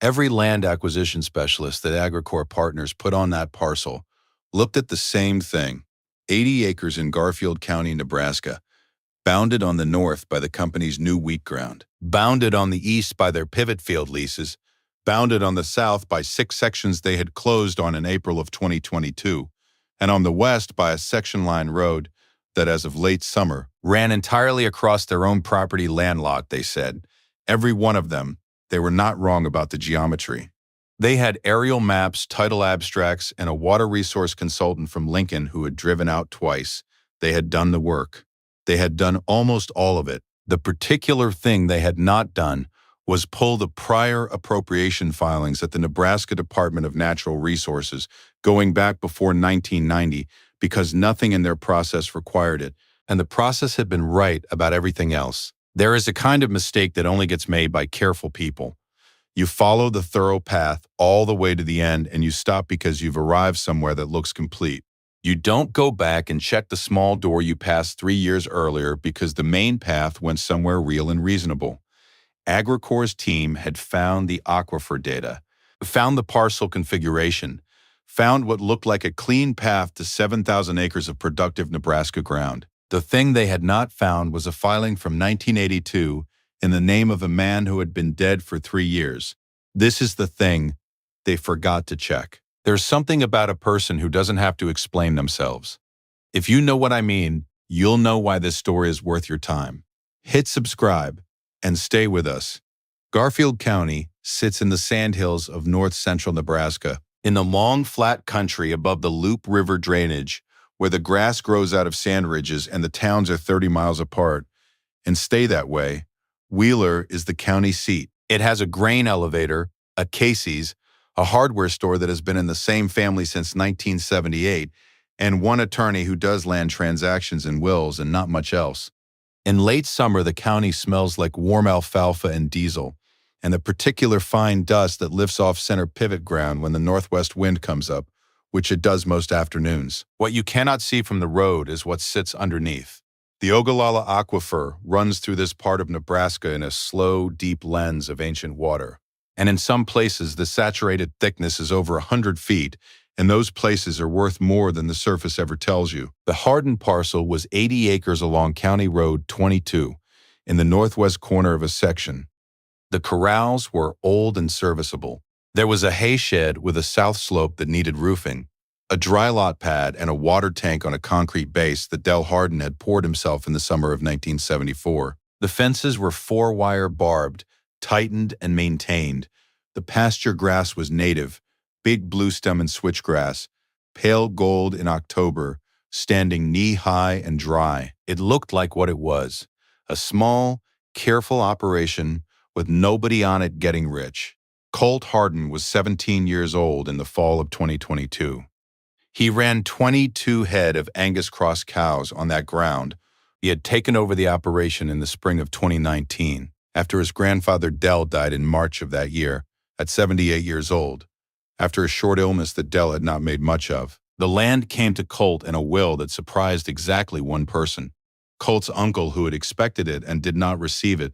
Every land acquisition specialist that Agro Corp partners put on that parcel looked at the same thing: 80 acres in Garfield County, Nebraska, bounded on the north by the company's new wheat ground, bounded on the east by their pivot field leases, bounded on the south by 6 sections they had closed on in April of 2022, and on the west by a section line road that, as of late summer, ran entirely across their own property land lot, they said. Every one of them, they were not wrong about the geometry. They had aerial maps, title abstracts, and a water resource consultant from Lincoln who had driven out twice. They had done the work. They had done almost all of it. The particular thing they had not done was pull the prior appropriation filings at the Nebraska Department of Natural Resources going back before 1990, because nothing in their process required it, and the process had been right about everything else. There is a kind of mistake that only gets made by careful people. You follow the thorough path all the way to the end, and you stop because you've arrived somewhere that looks complete. You don't go back and check the small door you passed 3 years earlier because the main path went somewhere real and reasonable. AgriCorp's team had found the aquifer data, found the parcel configuration, found what looked like a clean path to 7,000 acres of productive Nebraska ground. The thing they had not found was a filing from 1982 in the name of a man who had been dead for 3 years. This is the thing they forgot to check. There's something about a person who doesn't have to explain themselves. If you know what I mean, you'll know why this story is worth your time. Hit subscribe and stay with us. Garfield County sits in the sandhills of north-central Nebraska, in the long, flat country above the Loup River drainage, where the grass grows out of sand ridges and the towns are 30 miles apart, and stay that way. Wheeler is the county seat. It has a grain elevator, a Casey's, a hardware store that has been in the same family since 1978, and one attorney who does land transactions and wills and not much else. In late summer, the county smells like warm alfalfa and diesel, and the particular fine dust that lifts off center pivot ground when the northwest wind comes up, which it does most afternoons. What you cannot see from the road is what sits underneath. The Ogallala Aquifer runs through this part of Nebraska in a slow, deep lens of ancient water. And in some places, the saturated thickness is over 100 feet, and those places are worth more than the surface ever tells you. The Hardin parcel was 80 acres along County Road 22, in the northwest corner of a section. The corrals were old and serviceable. There was a hay shed with a south slope that needed roofing, a dry lot pad, and a water tank on a concrete base that Del Hardin had poured himself in the summer of 1974. The fences were 4-wire barbed, tightened and maintained. The pasture grass was native, big bluestem and switchgrass, pale gold in October, standing knee-high and dry. It looked like what it was, a small, careful operation with nobody on it getting rich. Colt Hardin was 17 years old in the fall of 2022. He ran 22 head of Angus Cross cows on that ground. He had taken over the operation in the spring of 2019, after his grandfather Del died in March of that year, at 78 years old, after a short illness that Del had not made much of. The land came to Colt in a will that surprised exactly one person: Colt's uncle, who had expected it and did not receive it,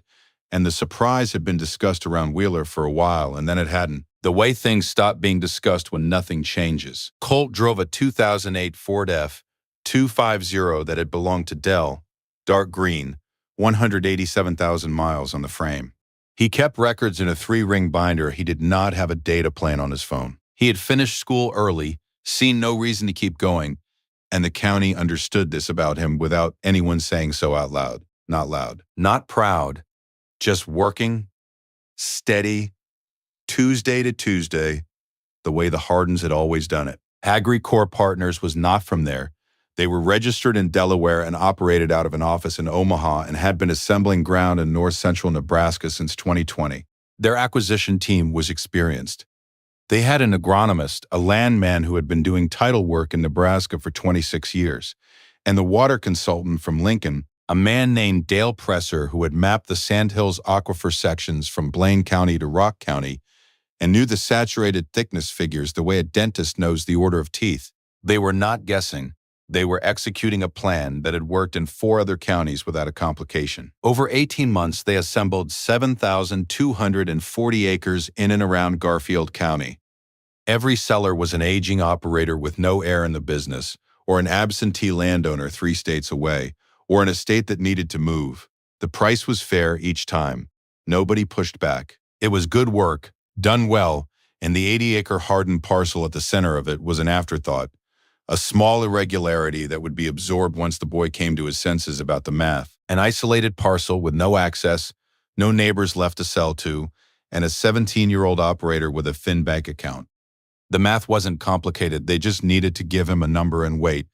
and the surprise had been discussed around Wheeler for a while, and then it hadn't. The way things stop being discussed when nothing changes. Colt drove a 2008 Ford F-250 that had belonged to Del, dark green, 187,000 miles on the frame. He kept records in a 3-ring binder. He did not have a data plan on his phone. He had finished school early, seen no reason to keep going, and the county understood this about him without anyone saying so out loud. Not loud. Not proud. Just working, steady, Tuesday to Tuesday, the way the Hardins had always done it. Agri Corp Partners was not from there. They were registered in Delaware and operated out of an office in Omaha and had been assembling ground in north-central Nebraska since 2020. Their acquisition team was experienced. They had an agronomist, a landman who had been doing title work in Nebraska for 26 years, and the water consultant from Lincoln, a man named Dale Presser, who had mapped the Sandhills Aquifer sections from Blaine County to Rock County and knew the saturated thickness figures the way a dentist knows the order of teeth. They were not guessing. They were executing a plan that had worked in 4 other counties without a complication. Over 18 months, they assembled 7,240 acres in and around Garfield County. Every seller was an aging operator with no heir in the business, or an absentee landowner 3 states away, or an estate that needed to move. The price was fair each time. Nobody pushed back. It was good work, done well, and the 80-acre hardened parcel at the center of it was an afterthought. A small irregularity that would be absorbed once the boy came to his senses about the math. An isolated parcel with no access, no neighbors left to sell to, and a 17-year-old operator with a thin bank account. The math wasn't complicated, they just needed to give him a number and wait.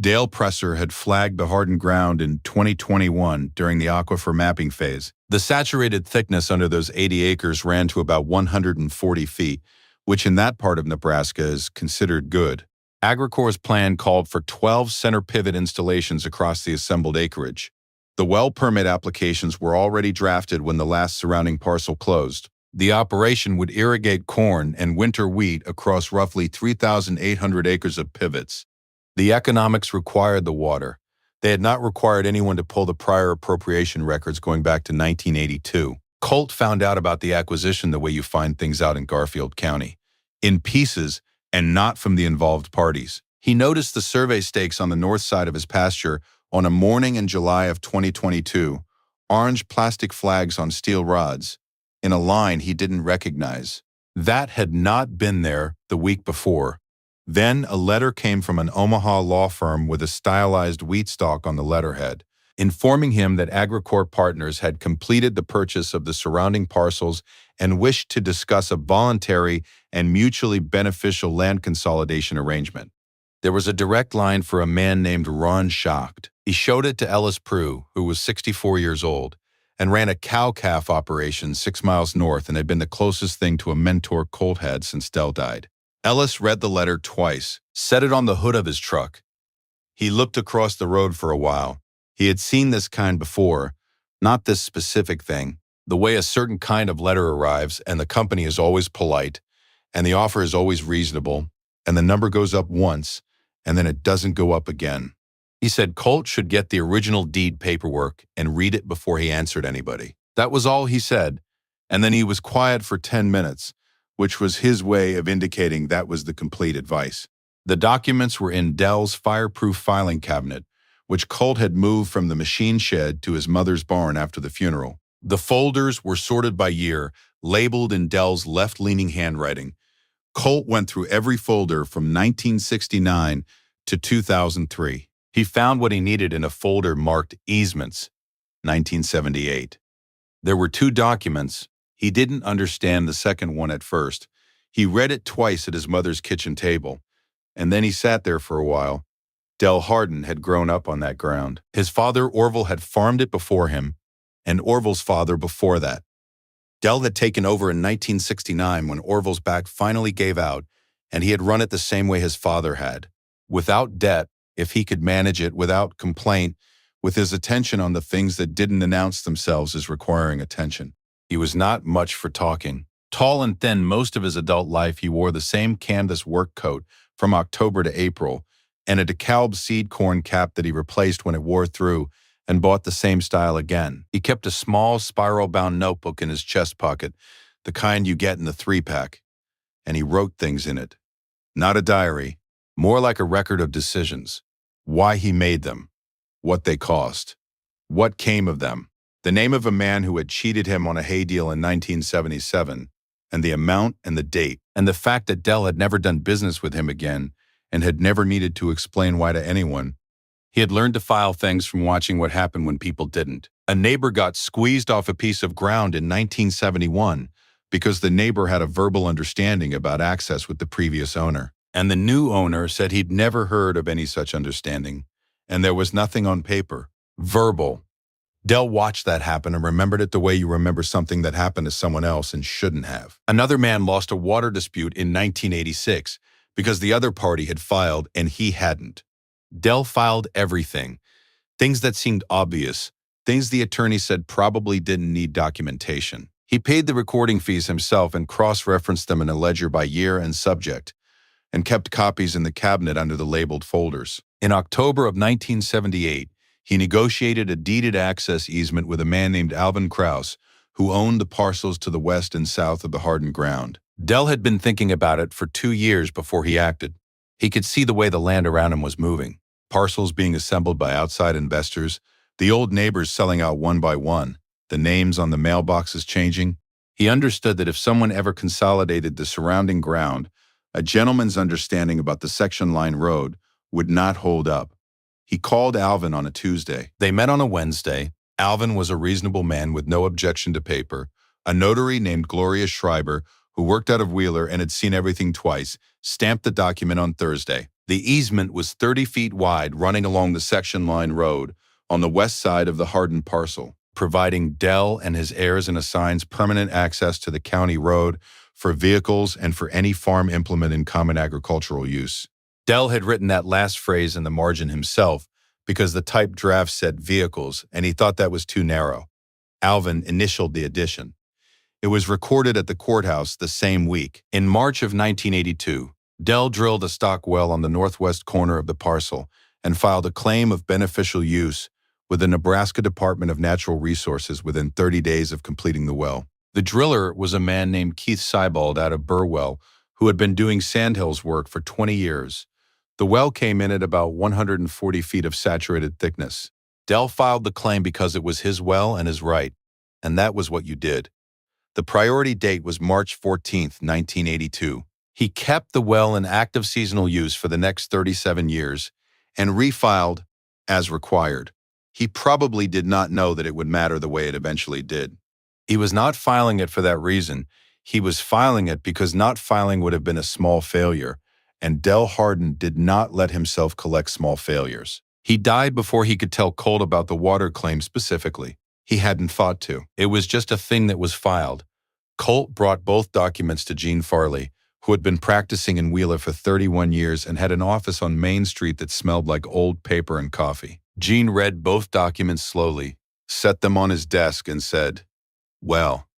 Dale Presser had flagged the hardened ground in 2021 during the aquifer mapping phase. The saturated thickness under those 80 acres ran to about 140 feet, which in that part of Nebraska is considered good. Agro Corp's plan called for 12 center pivot installations across the assembled acreage. The well permit applications were already drafted when the last surrounding parcel closed. The operation would irrigate corn and winter wheat across roughly 3,800 acres of pivots. The economics required the water. They had not required anyone to pull the prior appropriation records going back to 1982. Colt found out about the acquisition the way you find things out in Garfield County, in pieces and not from the involved parties. He noticed the survey stakes on the north side of his pasture on a morning in July of 2022, orange plastic flags on steel rods, in a line he didn't recognize. That had not been there the week before. Then a letter came from an Omaha law firm with a stylized wheat stalk on the letterhead, informing him that Agro Corp partners had completed the purchase of the surrounding parcels and wished to discuss a voluntary and mutually beneficial land consolidation arrangement. There was a direct line for a man named Ron Schacht. He showed it to Ellis Prue, who was 64 years old, and ran a cow-calf operation 6 miles north and had been the closest thing to a mentor Colt had since Dell died. Ellis read the letter twice, set it on the hood of his truck. He looked across the road for a while. He had seen this kind before, not this specific thing. The way a certain kind of letter arrives, and the company is always polite, and the offer is always reasonable, and the number goes up once, and then it doesn't go up again. He said Colt should get the original deed paperwork and read it before he answered anybody. That was all he said, and then he was quiet for 10 minutes, which was his way of indicating that was the complete advice. The documents were in Dell's fireproof filing cabinet, which Colt had moved from the machine shed to his mother's barn after the funeral. The folders were sorted by year, labeled in Dell's left-leaning handwriting. Colt went through every folder from 1969 to 2003. He found what he needed in a folder marked Easements, 1978. There were 2 documents. He didn't understand the second one at first. He read it twice at his mother's kitchen table, and then he sat there for a while. Dell Hardin had grown up on that ground. His father, Orville, had farmed it before him, and Orville's father before that. Dell had taken over in 1969 when Orville's back finally gave out, and he had run it the same way his father had. Without debt, if he could manage it, without complaint, with his attention on the things that didn't announce themselves as requiring attention. He was not much for talking. Tall and thin most of his adult life, he wore the same canvas work coat from October to April, and a DeKalb seed corn cap that he replaced when it wore through and bought the same style again. He kept a small spiral-bound notebook in his chest pocket, the kind you get in the 3-pack, and he wrote things in it. Not a diary, more like a record of decisions. Why he made them, what they cost, what came of them, the name of a man who had cheated him on a hay deal in 1977, and the amount and the date, and the fact that Dell had never done business with him again and had never needed to explain why to anyone. He had learned to file things from watching what happened when people didn't. A neighbor got squeezed off a piece of ground in 1971 because the neighbor had a verbal understanding about access with the previous owner. And the new owner said he'd never heard of any such understanding, and there was nothing on paper. Verbal. Dell watched that happen and remembered it the way you remember something that happened to someone else and shouldn't have. Another man lost a water dispute in 1986 because the other party had filed and he hadn't. Dell filed everything. Things that seemed obvious, things the attorney said probably didn't need documentation. He paid the recording fees himself and cross-referenced them in a ledger by year and subject, and kept copies in the cabinet under the labeled folders. In October of 1978, he negotiated a deeded access easement with a man named Alvin Krause, who owned the parcels to the west and south of the hardened ground. Dell had been thinking about it for 2 years before he acted. He could see the way the land around him was moving. Parcels being assembled by outside investors, the old neighbors selling out one by one, the names on the mailboxes changing. He understood that if someone ever consolidated the surrounding ground, a gentleman's understanding about the section line road would not hold up. He called Alvin on a Tuesday. They met on a Wednesday. Alvin was a reasonable man with no objection to paper. A notary named Gloria Schreiber, who worked out of Wheeler and had seen everything twice, stamped the document on Thursday. The easement was 30 feet wide, running along the section line road on the west side of the hardened parcel, providing Dell and his heirs and assigns permanent access to the county road for vehicles and for any farm implement in common agricultural use. Dell had written that last phrase in the margin himself because the typed draft said vehicles, and he thought that was too narrow. Alvin initialed the addition. It was recorded at the courthouse the same week. In March of 1982, Dell drilled a stock well on the northwest corner of the parcel and filed a claim of beneficial use with the Nebraska Department of Natural Resources within 30 days of completing the well. The driller was a man named Keith Seibald out of Burwell, who had been doing sandhills work for 20 years. The well came in at about 140 feet of saturated thickness. Dell filed the claim because it was his well and his right, and that was what you did. The priority date was March 14, 1982. He kept the well in active seasonal use for the next 37 years and refiled as required. He probably did not know that it would matter the way it eventually did. He was not filing it for that reason. He was filing it because not filing would have been a small failure, and Dell Hardin did not let himself collect small failures. He died before he could tell Colt about the water claim specifically. He hadn't thought to. It was just a thing that was filed. Colt brought both documents to Gene Farley, who had been practicing in Wheeler for 31 years and had an office on Main Street that smelled like old paper and coffee. Gene read both documents slowly, set them on his desk, and said, "Well."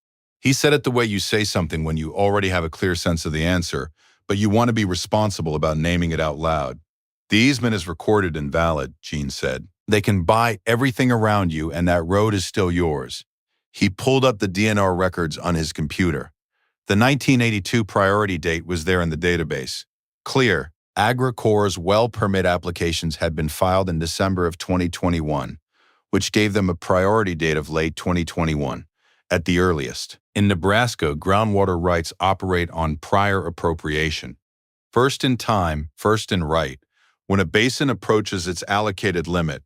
He said it the way you say something when you already have a clear sense of the answer, but you want to be responsible about naming it out loud. "The easement is recorded and valid," Gene said. "They can buy everything around you, and that road is still yours." He pulled up the DNR records on his computer. The 1982 priority date was there in the database. Clear. Agro Corp's well permit applications had been filed in December of 2021, which gave them a priority date of late 2021, at the earliest. In Nebraska, groundwater rights operate on prior appropriation. First in time, first in right, when a basin approaches its allocated limit,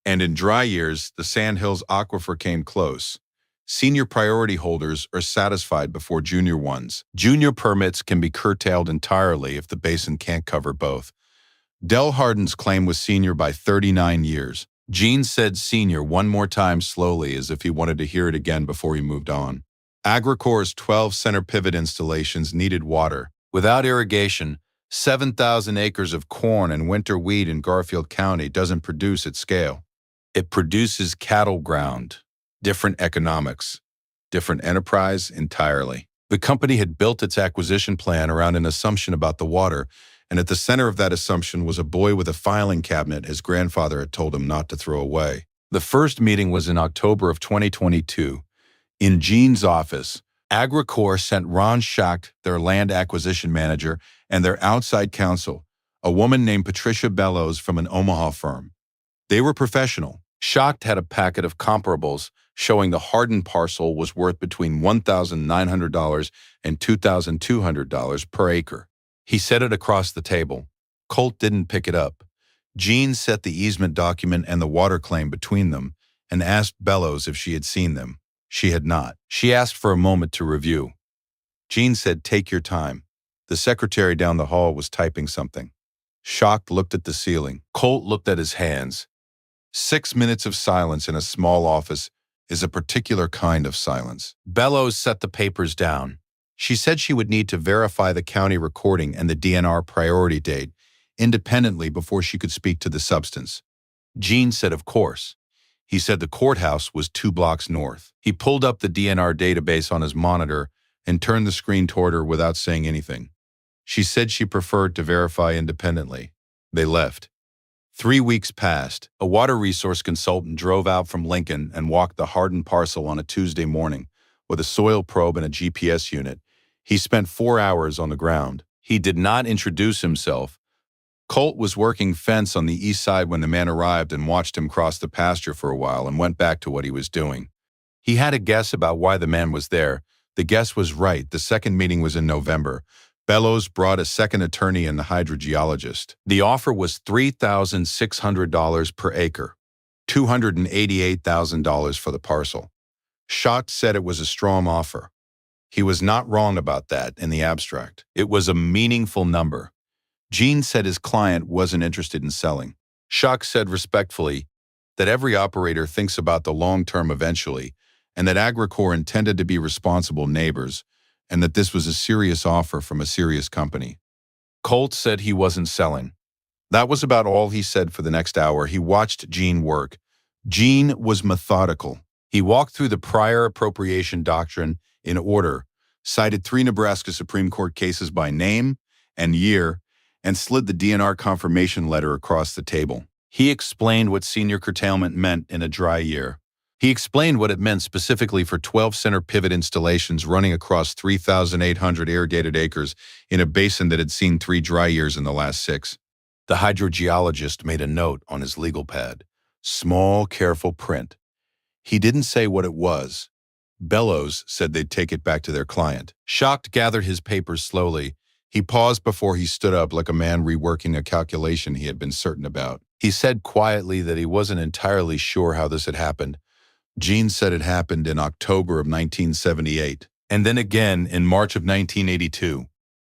and in dry years, the Sandhills Aquifer came close. Senior priority holders are satisfied before junior ones. Junior permits can be curtailed entirely if the basin can't cover both. Dell Hardin's claim was senior by 39 years. Gene said senior one more time slowly as if he wanted to hear it again before he moved on. Agro Corp's 12 center pivot installations needed water. Without irrigation, 7,000 acres of corn and winter wheat in Garfield County doesn't produce at scale. It produces cattle ground. Different economics, different enterprise entirely. The company had built its acquisition plan around an assumption about the water, and at the center of that assumption was a boy with a filing cabinet his grandfather had told him not to throw away. The first meeting was in October of 2022. In Gene's office, Agro Corp sent Ron Schacht, their land acquisition manager, and their outside counsel, a woman named Patricia Bellows from an Omaha firm. They were professional. Schacht had a packet of comparables showing the Hardin parcel was worth between $1,900 and $2,200 per acre. He set it across the table. Colt didn't pick it up. Gene set the easement document and the water claim between them and asked Bellows if she had seen them. She had not. She asked for a moment to review. Gene said, "Take your time." The secretary down the hall was typing something. Schacht looked at the ceiling. Colt looked at his hands. 6 minutes of silence in a small office is a particular kind of silence. Bellows set the papers down. She said she would need to verify the county recording and the DNR priority date independently before she could speak to the substance. Gene said, "Of course." He said the courthouse was 2 blocks north. He pulled up the DNR database on his monitor and turned the screen toward her without saying anything. She said she preferred to verify independently. They left. 3 weeks passed. A water resource consultant drove out from Lincoln and walked the hardened parcel on a Tuesday morning with a soil probe and a GPS unit. He spent 4 hours on the ground. He did not introduce himself. Colt was working fence on the east side when the man arrived and watched him cross the pasture for a while and went back to what he was doing. He had a guess about why the man was there. The guess was right. The second meeting was in November. Bellows brought a second attorney and the hydrogeologist. The offer was $3,600 per acre, $288,000 for the parcel. Schacht said it was a strong offer. He was not wrong about that in the abstract. It was a meaningful number. Gene said his client wasn't interested in selling. Schacht said respectfully that every operator thinks about the long term eventually, and that Agro Corp intended to be responsible neighbors, and that this was a serious offer from a serious company. Colt said he wasn't selling. That was about all he said for the next hour. He watched Gene work. Gene was methodical. He walked through the prior appropriation doctrine in order, cited 3 Nebraska Supreme Court cases by name and year, and slid the DNR confirmation letter across the table. He explained what senior curtailment meant in a dry year. He explained what it meant specifically for 12 center pivot installations running across 3,800 irrigated acres in a basin that had seen 3 dry years in the last 6. The hydrogeologist made a note on his legal pad. Small, careful print. He didn't say what it was. Bellows said they'd take it back to their client. Schacht gathered his papers slowly. He paused before he stood up like a man reworking a calculation he had been certain about. He said quietly that he wasn't entirely sure how this had happened. Gene said it happened in October of 1978, and then again in March of 1982.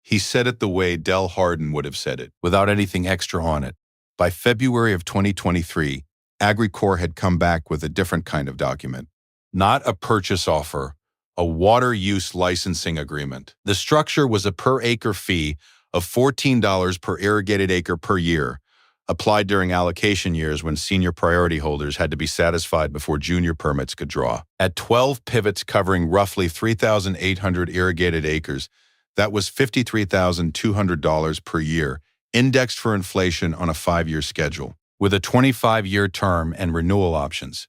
He said it the way Del Hardin would have said it, without anything extra on it. By February of 2023, Agro Corp had come back with a different kind of document. Not a purchase offer, a water use licensing agreement. The structure was a per-acre fee of $14 per irrigated acre per year, applied during allocation years when senior priority holders had to be satisfied before junior permits could draw. At 12 pivots covering roughly 3,800 irrigated acres, that was $53,200 per year, indexed for inflation on a 5-year schedule, with a 25-year term and renewal options.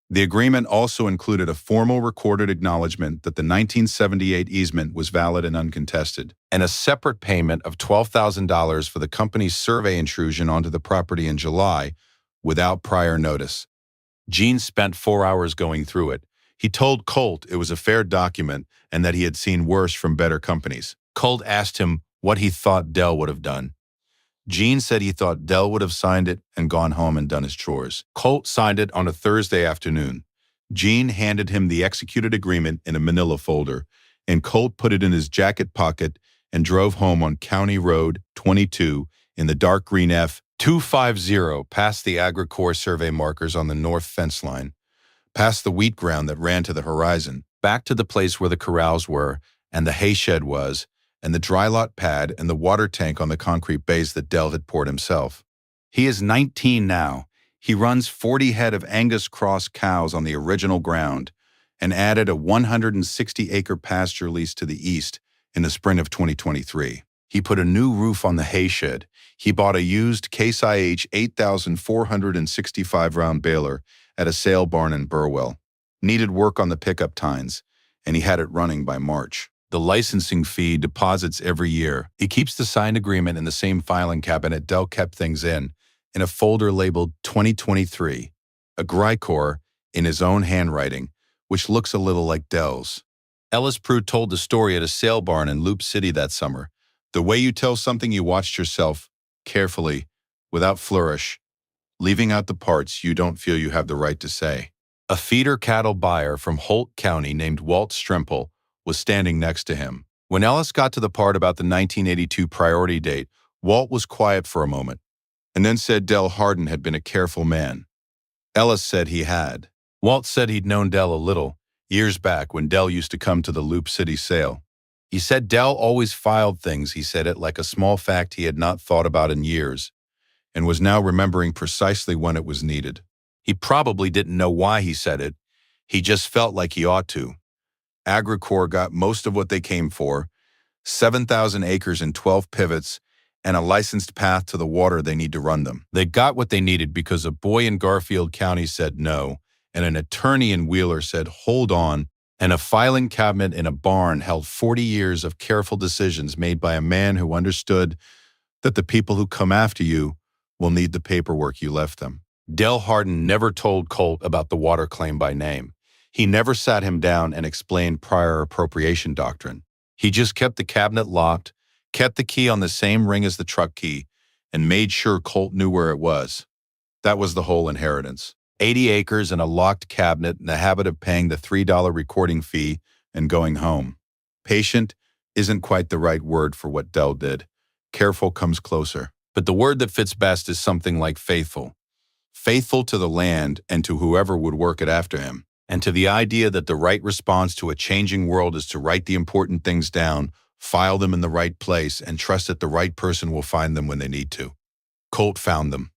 The agreement also included a formal recorded acknowledgement that the 1978 easement was valid and uncontested, and a separate payment of $12,000 for the company's survey intrusion onto the property in July without prior notice. Gene spent 4 hours going through it. He told Colt it was a fair document and that he had seen worse from better companies. Colt asked him what he thought Del would have done. Gene said he thought Del would have signed it and gone home and done his chores. Colt signed it on a Thursday afternoon. Gene handed him the executed agreement in a manila folder, and Colt put it in his jacket pocket and drove home on County Road 22 in the dark green F-250 past the Agro Corp survey markers on the north fence line, past the wheat ground that ran to the horizon, back to the place where the corrals were and the hay shed was, and the dry lot pad and the water tank on the concrete base that Del had poured himself. He is 19 now. He runs 40 head of Angus cross cows on the original ground and added a 160-acre pasture lease to the east in the spring of 2023. He put a new roof on the hay shed. He bought a used Case IH 8,465 round baler at a sale barn in Burwell. Needed work on the pickup tines, and he had it running by March. The licensing fee deposits every year. He keeps the signed agreement in the same filing cabinet Del kept things in a folder labeled 2023, Agro Corp in his own handwriting, which looks a little like Del's. Ellis Prue told the story at a sale barn in Loop City that summer. The way you tell something you watched yourself, carefully, without flourish, leaving out the parts you don't feel you have the right to say. A feeder cattle buyer from Holt County named Walt Strempel was standing next to him. When Ellis got to the part about the 1982 priority date, Walt was quiet for a moment, and then said Del Hardin had been a careful man. Ellis said he had. Walt said he'd known Del a little, years back when Del used to come to the Loop City sale. He said Del always filed things, he said it like a small fact he had not thought about in years, and was now remembering precisely when it was needed. He probably didn't know why he said it. He just felt like he ought to. Agro Corp got most of what they came for, 7,000 acres and 12 pivots, and a licensed path to the water they need to run them. They got what they needed because a boy in Garfield County said no, and an attorney in Wheeler said hold on, and a filing cabinet in a barn held 40 years of careful decisions made by a man who understood that the people who come after you will need the paperwork you left them. Del Hardin never told Colt about the water claim by name. He never sat him down and explained prior appropriation doctrine. He just kept the cabinet locked, kept the key on the same ring as the truck key, and made sure Colt knew where it was. That was the whole inheritance. 80 acres and a locked cabinet in the habit of paying the $3 recording fee and going home. Patient isn't quite the right word for what Del did. Careful comes closer. But the word that fits best is something like faithful. Faithful to the land and to whoever would work it after him, and to the idea that the right response to a changing world is to write the important things down, file them in the right place, and trust that the right person will find them when they need to. Colt found them.